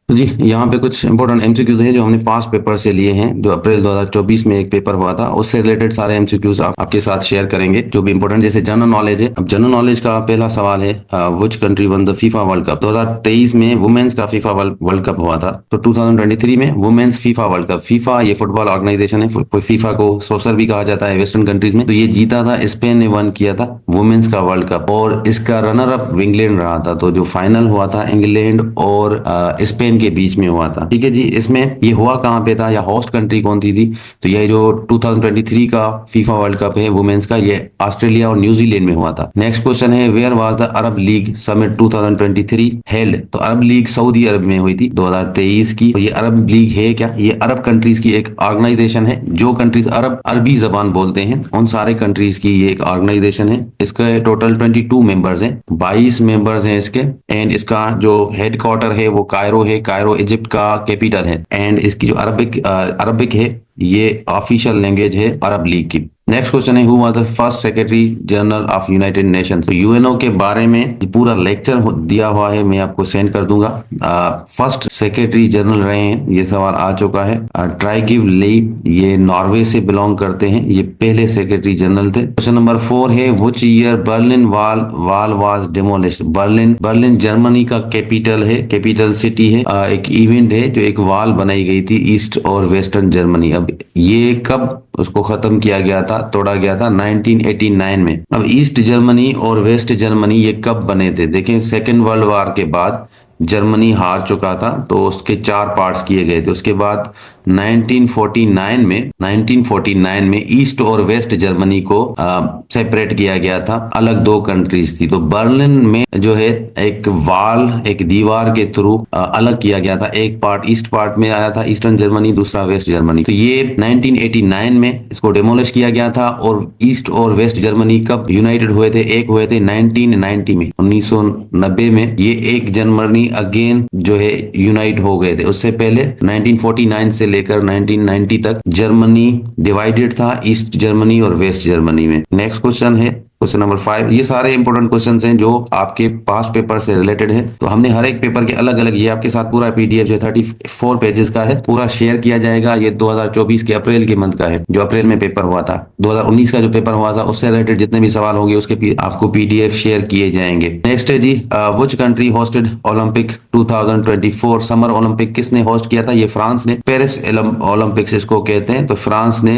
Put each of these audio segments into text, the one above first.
तो जी यहाँ पे कुछ इंपॉर्टेंट एमसीक्यूज हैं जो हमने पास पेपर से लिए हैं, जो अप्रैल 2024 में एक पेपर हुआ था, उससे रिलेटेड सारे एमसीक्यूज आपके साथ शेयर करेंगे जो भी इंपॉर्टेंट, जैसे जनरल नॉलेज है। अब जनरल नॉलेज का पहला सवाल है, which country one the FIFA world cup. 2023 में वुमेन्स का फीफा वर्ल्ड कप हुआ था, तो 2023 में women's FIFA world Cup, FIFA ये फुटबॉल ऑर्गेनाइजेशन है, फीफा को सोसर भी कहा जाता है वेस्टर्न कंट्रीज में, तो ये जीता था, स्पेन ने वन किया था वुमेन्स का वर्ल्ड कप, और इसका रनर अप इंग्लैंड रहा था। तो जो फाइनल हुआ था इंग्लैंड और स्पेन के बीच में हुआ था। ठीक है जी, इसमें ये हुआ कहाँ पे था या होस्ट कंट्री कौन थी? तो ये जो 2023 का फीफा वर्ल्ड कप है वुमेन्स का, ये ऑस्ट्रेलिया और न्यूजीलैंड में हुआ था। नेक्स्ट क्वेश्चन है, where was the Arab League summit 2023 held. तो अरब लीग सऊदी अरब में हुई थी 2023 की। तो ये अरब लीग है क्या? ये अरब कंट्रीज की एक ऑर्गेनाइजेशन है, जो कंट्रीज अरबी जबान बोलते हैं उन सारे कंट्रीज की ये एक ऑर्गेनाइजेशन है। इसके टोटल 22 मेंबर्स हैं, 22 मेंबर्स हैं इसके, एंड इसका जो हेड क्वार्टर है वो कायरो है, कायरो इजिप्ट का कैपिटल है, एंड इसकी जो अरबिक है ये ऑफिशियल लैंग्वेज है अरब लीग की। नेक्स्ट क्वेश्चन है, who was the first secretary general of United Nations. तो यूएनओ के बारे में पूरा लेक्चर दिया हुआ है, मैं आपको सेंड कर दूंगा। फर्स्ट सेक्रेटरी जनरल रहे हैं, ये सवाल आ चुका है। ट्राइगिव ली, ये नॉर्वे से बिलोंग करते हैं, ये पहले सेक्रेटरी जनरल थे। क्वेश्चन नंबर 4 है, which year Berlin wall was demolished. Berlin Germany का कैपिटल है, कैपिटल सिटी है। एक इवेंट है जो एक वॉल बनाई गई थी ईस्ट और वेस्टर्न जर्मनी। अब ये कब उसको खत्म किया गया था, तोड़ा गया था? 1989 में। अब ईस्ट जर्मनी और वेस्ट जर्मनी ये कब बने थे? देखें, सेकेंड वर्ल्ड वॉर के बाद जर्मनी हार चुका था, तो उसके 4 पार्ट्स किए गए थे। उसके बाद 1949 में ईस्ट और वेस्ट जर्मनी को सेपरेट किया गया था, अलग 2 कंट्रीज थी। तो बर्लिन में जो है एक वॉल, एक दीवार के थ्रू अलग किया गया था। एक पार्ट ईस्ट पार्ट में आया था, ईस्टर्न जर्मनी, दूसरा वेस्ट जर्मनी। तो ये 1989 में इसको डेमोलिश किया गया था। और ईस्ट और वेस्ट जर्मनी कब यूनाइटेड हुए थे? एक हुए थे 1990 में, 1990 में ये एक जर्मनी अगेन जो है यूनाइट हो गए थे। उससे पहले 1949 से लेकर 1990 तक जर्मनी डिवाइडेड था ईस्ट जर्मनी और वेस्ट जर्मनी में। नेक्स्ट क्वेश्चन है क्वेश्चन नंबर 5। ये सारे इंपॉर्टेंट क्वेश्चंस हैं जो आपके पास पेपर से रिलेटेड है। तो हमने हर एक पेपर के अलग अलग, ये आपके साथ पूरा पीडीएफ जो 34 पेजेस का है, पूरा शेयर किया जाएगा। ये 2024 के अप्रैल के मंथ का है, जो अप्रैल में पेपर हुआ था। 2019 का जो पेपर हुआ था उससे रिलेटेड जितने भी सवाल होंगे उसके आपको पीडीएफ शेयर किए जाएंगे। नेक्स्ट है जी, which country hosted Olympic 2024। Summer Olympic किसने होस्ट किया था? ये फ्रांस ने। पेरिस ओलंपिक्स इसको कहते हैं, तो फ्रांस ने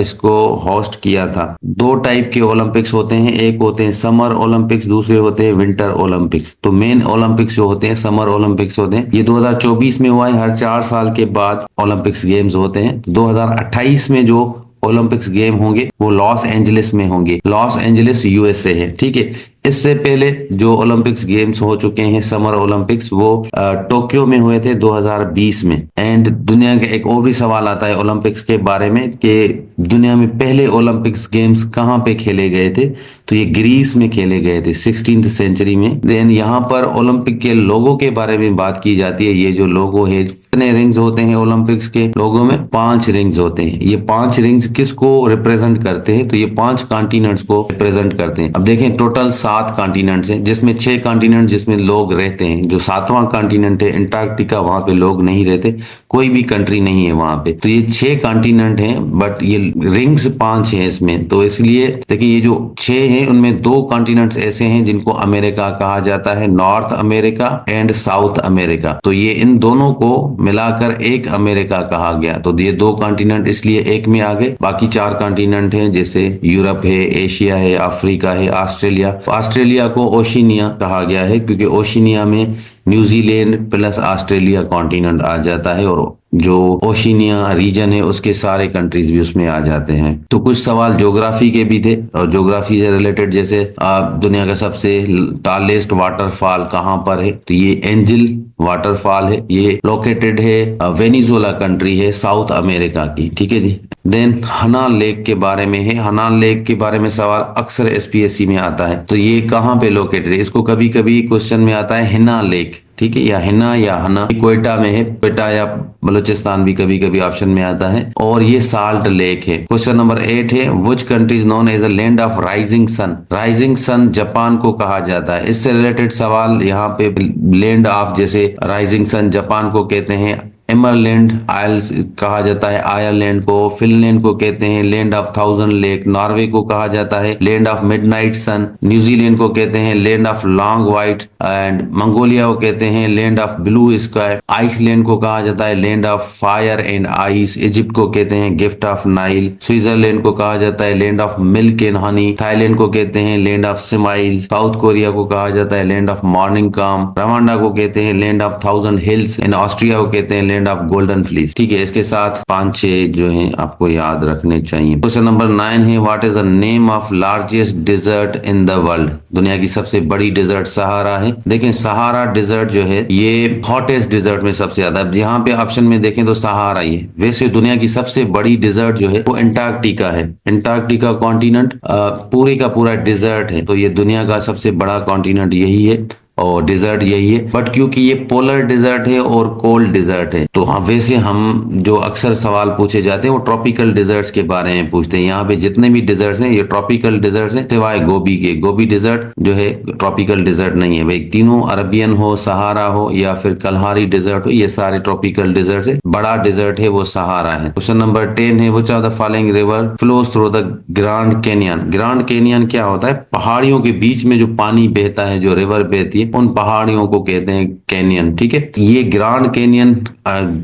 इसको होस्ट किया था। 2 टाइप के ओलंपिक्स होते हैं, एक होते हैं समर ओलंपिक्स, दूसरे होते हैं विंटर ओलंपिक्स। तो मेन ओलंपिक्स जो होते हैं समर ओलंपिक्स होते हैं। ये 2024 में हुआ है, हर 4 साल के बाद ओलंपिक्स गेम्स होते हैं। 2028 में जो ओलंपिक्स गेम होंगे वो लॉस एंजलिस में होंगे, लॉस एंजलिस यूएसए है। ठीक है, इससे पहले जो ओलंपिक्स गेम्स हो चुके हैं समर ओलंपिक्स, वो टोक्यो में हुए थे 2020 में। एंड दुनिया के एक और भी सवाल आता है ओलंपिक्स के बारे में कि दुनिया में पहले ओलंपिक्स गेम्स कहाँ पे खेले गए थे? तो ये ग्रीस में खेले गए थे 16th सेंचुरी में। देन यहाँ पर ओलंपिक के लोगो के बारे में बात की जाती है। ये जो लोगो है, कितने रिंग्स होते हैं ओलंपिक्स के लोगो में? 5 रिंग्स होते हैं। ये 5 रिंग्स किसको रिप्रेजेंट करते हैं? तो ये 5 कॉन्टिनेंट्स को रिप्रेजेंट करते हैं। अब देखें, टोटल 7 कॉन्टिनेंट्स हैं, जिसमें 6 कॉन्टिनेंट जिसमें लोग रहते हैं। जो 7वां कॉन्टिनेंट है अंटार्कटिका, वहां पे लोग नहीं रहते, कोई भी कंट्री नहीं है वहां पे। तो ये 6 कॉन्टिनेंट हैं, बट ये रिंग्स 5 हैं इसमें। तो इसलिए देखिए, ये जो 6 हैं उनमें 2 कॉन्टिनेंट्स ऐसे हैं जिनको अमेरिका कहा जाता है, north America and south America. तो ये इन दोनों को मिलाकर एक अमेरिका कहा गया। तो ये 2 कॉन्टिनेंट इसलिए एक में आ गए। बाकी 4 कॉन्टिनेंट हैं, जैसे यूरोप है, एशिया है, अफ्रीका है, ऑस्ट्रेलिया। ऑस्ट्रेलिया को ओशिनिया कहा गया है क्योंकि ओशिनिया में न्यूजीलैंड प्लस ऑस्ट्रेलिया कॉन्टिनेंट आ जाता है, और जो ओशिनिया रीजन है उसके सारे कंट्रीज भी उसमें आ जाते हैं। तो कुछ सवाल ज्योग्राफी के भी थे, और ज्योग्राफी से रिलेटेड जैसे दुनिया का सबसे टालेस्ट वाटरफॉल कहाँ पर है? तो ये एंजल वाटरफॉल है, ये लोकेटेड है वेनिजुला कंट्री है, साउथ अमेरिका की। ठीक है जी। देन हनान लेक के बारे में है। हनान लेक के बारे में सवाल अक्सर एसपीएससी में आता है। तो ये कहाँ पे लोकेटेड है? इसको कभी कभी क्वेश्चन में आता है हिना लेक। ठीक है, या हिना या हना, क्वेटा में है, क्वेटा या बलूचिस्तान भी कभी कभी ऑप्शन में आता है, और ये साल्ट लेक है। क्वेश्चन नंबर 8 है, which country is known as the land of rising sun. Rising sun Japan को कहा जाता है। इससे रिलेटेड सवाल यहाँ पे, लैंड ऑफ जैसे राइजिंग सन जापान को कहते हैं, एमरलैंड आइल्स कहा जाता है आयरलैंड को, फिनलैंड को कहते हैं land of thousand lake, Norway को कहा जाता है land of midnight sun, New Zealand को कहते हैं land of long white, and Mongolia को कहते हैं land of blue sky, Iceland को कहा जाता है land of fire and ice, Egypt को कहते हैं गिफ्ट ऑफ नाइल, स्विट्जरलैंड को कहा जाता है land of milk and honey, Thailand को कहते हैं land of smiles, south Korea को कहा जाता है लैंड ऑफ मॉर्निंग काम, रवांडा को कहते हैं land of thousand hills, and Austria को कहते हैं लैंड ऑफ गोल्डन फ्लीस। ठीक है, इसके साथ 5-6 जो है आपको याद रखने चाहिए। क्वेश्चन नंबर 9 है, what is the name of largest desert in the world. दुनिया की सबसे बड़ी डिजर्ट सहारा है। देखें, सहारा डिजर्ट जो है ये हॉटेस्ट डिजर्ट में सबसे ज्यादा, यहाँ पे ऑप्शन में देखें तो सहारा ही है। वैसे दुनिया की सबसे बड़ी डिजर्ट जो है वो एंटार्क्टिका है। एंटार्क्टिका कॉन्टिनेंट पूरे का पूरा डिजर्ट है, तो ये दुनिया का सबसे बड़ा कॉन्टिनेंट यही है और डिजर्ट यही है। बट क्योंकि ये पोलर डिजर्ट है और कोल्ड डिजर्ट है, तो हाँ, वैसे हम जो अक्सर सवाल पूछे जाते हैं वो ट्रॉपिकल डिजर्ट्स के बारे में पूछते हैं। यहाँ पे जितने भी डिजर्ट्स हैं ये ट्रॉपिकल डिजर्ट्स हैं, सिवाय गोबी के। गोबी डिजर्ट जो है ट्रॉपिकल डिजर्ट नहीं है भाई। तीनों अरबियन हो, सहारा हो या फिर कलहारी डिजर्ट हो, ये सारे ट्रॉपिकल डिजर्ट है। बड़ा डिजर्ट है वो सहारा है। क्वेश्चन नंबर 10 है, which of the following river flows through the grand canyon. Grand canyon क्या होता है? पहाड़ियों के बीच में जो पानी बहता है, जो रिवर बहती है, उन पहाड़ियों को कहते हैं कैनियन। ठीक है, ये ग्रैंड कैनियन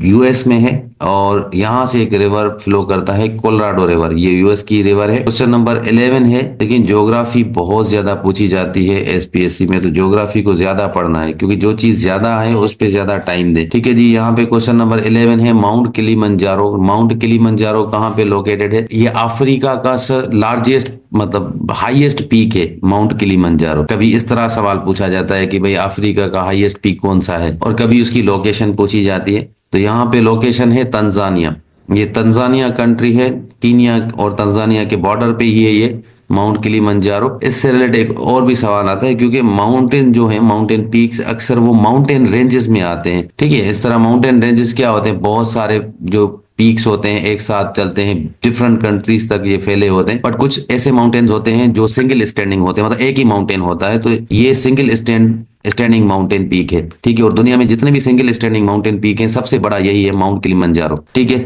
यूएस में है और यहाँ से एक रिवर फ्लो करता है, कोलोराडो रिवर, ये यूएस की रिवर है। क्वेश्चन नंबर 11 है, लेकिन ज्योग्राफी बहुत ज्यादा पूछी जाती है एसपीएससी में, तो ज्योग्राफी को ज्यादा पढ़ना है क्योंकि जो चीज ज्यादा है उस पर ज्यादा टाइम दे। ठीक है जी, यहाँ पे क्वेश्चन नंबर 11 है, माउंट किलिमंजारो। माउंट किलिमंजारो कहाँ पे लोकेटेड है? ये अफ्रीका का लार्जेस्ट मतलब हाईएस्ट पीक है माउंट किलिमंजारो। कभी इस तरह सवाल पूछा जाता है कि भाई अफ्रीका का हाईएस्ट पीक कौन सा है, और कभी उसकी लोकेशन पूछी जाती है। तो यहाँ पे लोकेशन है तंजानिया। ये तंजानिया कंट्री है, कीनिया और तंजानिया के बॉर्डर पे ही है ये माउंट किलिमंजारो। इससे रिलेटेड एक और भी सवाल आता है, क्योंकि माउंटेन जो है, माउंटेन पीक्स अक्सर वो माउंटेन रेंजेस में आते हैं। ठीक है, इस तरह माउंटेन रेंजेस क्या होते हैं? बहुत सारे जो पीक्स होते हैं एक साथ चलते हैं, डिफरेंट कंट्रीज तक ये फैले होते हैं। बट कुछ ऐसे माउंटेन्स होते हैं जो सिंगल स्टैंडिंग होते हैं, मतलब एक ही माउंटेन होता है, तो ये सिंगल स्टैंडिंग माउंटेन पीक है। ठीक है, और दुनिया में जितने भी सिंगल स्टैंडिंग माउंटेन पीक हैं सबसे बड़ा यही है माउंट किलिमंजारो। ठीक है,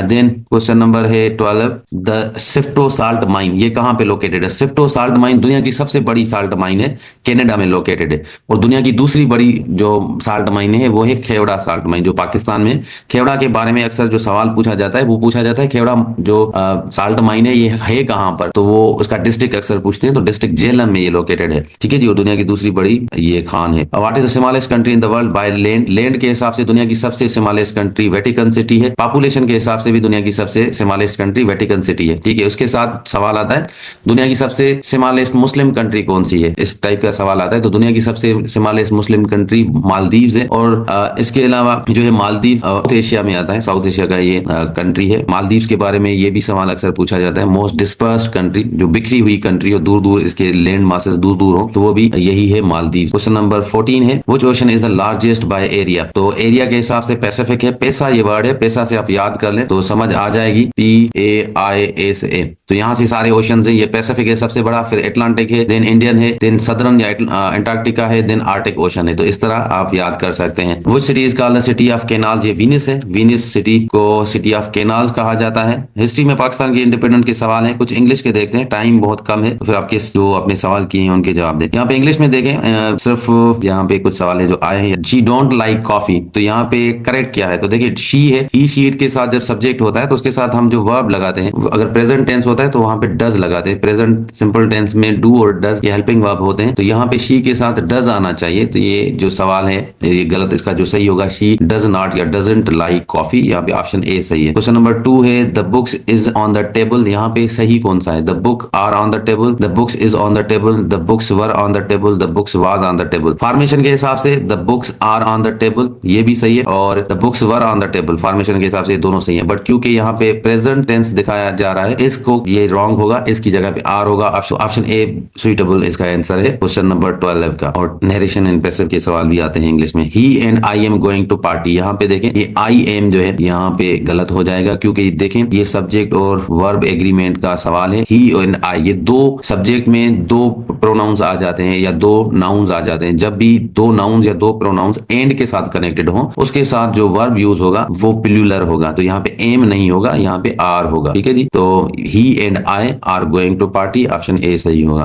देन क्वेश्चन नंबर है 12, द सिफ्टो साल्ट माइन, ये कहाँ पे लोकेटेड है? सिफ्टो साल्ट माइन दुनिया की सबसे बड़ी साल्ट माइन है, कनाडा में लोकेटेड है। और दुनिया की दूसरी बड़ी जो साल्ट माइन है वो है खेवड़ा साल्ट माइन, जो पाकिस्तान में। खेवड़ा के बारे में अक्सर जो सवाल पूछा जाता है वो पूछा जाता है खेवड़ा जो साल्ट माइन है ये है कहाँ पर, तो वो उसका डिस्ट्रिक्ट अक्सर पूछते हैं, तो डिस्ट्रिक्ट झेलम में ये लोकेटेड है। ठीक है जी, और दुनिया की दूसरी बड़ी ये खान है। What is the smallest country in the world by land? Land के हिसाब से दुनिया की सबसे स्मॉलेस्ट कंट्री वेटिकन सिटी है। पॉपुलेशन के हिसाब से भी दुनिया की सबसे स्मॉलेस्ट कंट्री वेटिकन सिटी है। ठीक है, उसके साथ सवाल आता है दुनिया की सबसे स्मॉलेस्ट मुस्लिम कंट्री कौन सी है, इस टाइप का सवाल आता है। तो दुनिया की सबसे स्मॉलेस्ट मुस्लिम कंट्री मालदीव्स है। और इसके अलावा जो है मालदीव साउथ एशिया में आता है, साउथ एशिया का ये कंट्री है। मालदीव्स के बारे में ये भी सवाल अक्सर पूछा जाता है, मोस्ट डिस्पर्स्ड कंट्री, जो बिखरी हुई कंट्री हो, दूर दूर इसके लैंड मासेस दूर दूर हो, तो वो भी यही है मालदीव। क्वेश्चन नंबर 14 है, which ocean is the largest by area? तो एरिया के हिसाब से पैसिफिक है। पैसा ये वर्ड है, पैसा से आप याद कर लें तो समझ आ जाएगी, PAISA। तो यहाँ से सारे ओशन है, ये पैसिफिक है सबसे बड़ा, फिर अटलांटिक है, देन इंडियन है, देन सदर्न या एंटार्क्टिका है, देन आर्टिक ओशन है। तो इस तरह आप याद कर सकते हैं। Which city is called the city of canals? ये वीनिस है। वीनिस सिटी को सिटी ऑफ कैनाल्स कहा जाता है। हिस्ट्री में पाकिस्तान के इंडिपेंडेंट के सवाल हैं, कुछ इंग्लिश के देखते हैं, टाइम बहुत कम है, तो फिर आपके जो अपने सवाल किए हैं उनके जवाब दें। यहाँ पे इंग्लिश में देखें, सिर्फ यहाँ पे कुछ सवाल है जो आए हैं। शी डोंट लाइक कॉफी, तो यहाँ पे करेक्ट क्या है? तो देखिए शी है, ही शीट के साथ जब सब्जेक्ट होता है तो उसके साथ हम जो वर्ब लगाते हैं, अगर प्रेजेंट टेंस होता है तो वहां पे डज लगाते हैं। प्रेजेंट सिंपल टेंस में डू और डज ये हेल्पिंग वर्ब होते हैं, तो यहाँ पे शी के साथ डज आना चाहिए। तो ये जो सवाल है ये गलत, इसका जो सही होगा शी डज नॉट या डजंट लाइक कॉफी, यहाँ पे ऑप्शन ए सही है। क्वेश्चन नंबर 2 है, the books is on the table, यहाँ पे सही कौन सा है? The book are on the table, the books is on the table, the books were on the table, the books was on the table. Formation के हिसाब से the books are on the table, ये भी सही है, और the books were on the table formation के हिसाब से दोनों सही है। बट क्योंकि यहाँ पे प्रेजेंट टेंस दिखाया जा रहा है, इसको ये रॉन्ग होगा, इसकी जगह पे आर होगा। ऑप्शन ए सुइटेबल इसका आंसर है क्वेश्चन नंबर 12 का। और नरेशन एंड पैसिव के सवाल भी आते हैं इंग्लिश में। He and I am going to party, यहाँ पे देखें ये आई एम जो है यहाँ पे गलत हो जाएगा, क्योंकि देखें ये सब्जेक्ट और वर्ब एग्रीमेंट का सवाल है। ही एंड आई, ये दो सब्जेक्ट में दो प्रोनाउंस आ जाते हैं या दो नाउन्स आ जाते हैं। जब भी दो नाउन्स या दो प्रोनाउंस एंड के साथ कनेक्टेड हो, उसके साथ जो वर्ब यूज होगा वो प्लूरल होगा। तो यहाँ पे एम नहीं होगा, यहाँ पे आर होगा। ठीक है जी, तो he and I are going to party, option a सही होगा।